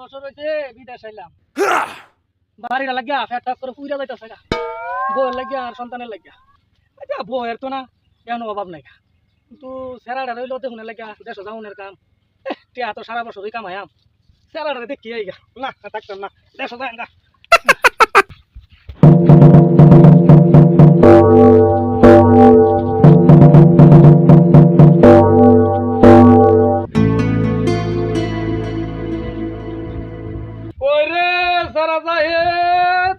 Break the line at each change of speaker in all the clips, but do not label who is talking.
বছর হয়েছে বিদেশ আইলাম। বাড়িটা লাগিয়া ফ্যাট করে পুইরা যাইতেছে গা। বউয়ের লাগিয়া আর সন্তানের লাগিয়া। আচ্ছা বউয়ের তো না কেন অভাব নাই গা। কিন্তু সেরাটা রইল দেখুন লাগিয়া দেশ যাউনের কাম। টিয়া তো সারা বছরই কামায়াম। সেরাটা দেখি এই গা। না থাকতাম না দেশ যাই না। ওই রে সারা জাহেদ।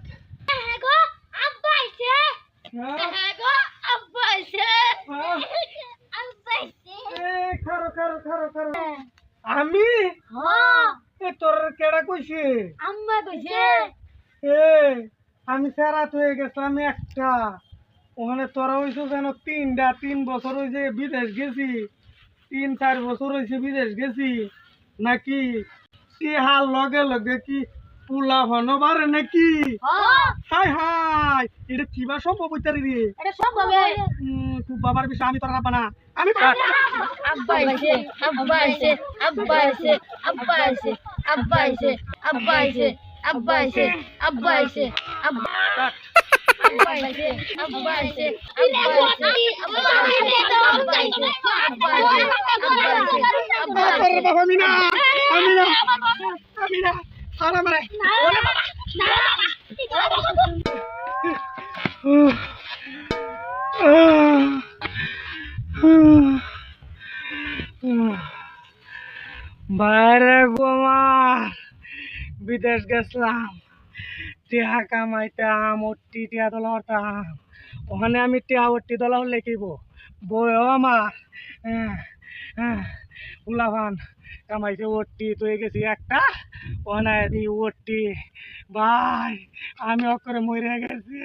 হ্যাঁ গো আব্বা আইছে হ্যাঁ গো আব্বা আইছে আব্বা আইছে
খারো খারো খারো খারো আমি
হ্যাঁ
তোর কেডা কইছে
আম্মা কইছে
এ আমি সেরা হয়ে গেছিলাম একটা ওখানে তোরা হইছো যেন 3 বছর হয়েছে বিদেশ গেছি 3-4 বছর হয়েছে বিদেশ গেছি নাকি হাল লগে লগে কি পোলা ভানো বারে নাকি
হ্যাঁ
হাই হাই এটা কিবা সম্ভব হইতারি রে
এটা সব হবে
তুই বাবার বিষয় আমি তোর রাখবা না আমি
আব্বা আইছে আব্বা আইছে আব্বা আইছে আব্বা আইছে আব্বা আইছে আব্বা আইছে আব্বা আইছে আব্বা আইছে আব্বা আইছে আব্বা আইছে
আমি না আমি না আমি না সারা মারে বাইরে গোমার বিদেশ গেছিলাম টিহা কামাইতাম ওটি টিয়া তোলা হতাম ওখানে আমি টিয়া ওটি তোলা হলে কিব বইও আমার উলাভান কামাইছে ওটি তুই গেছি একটা ওখানে ওটি ভাই আমি অকরে মরে গেছি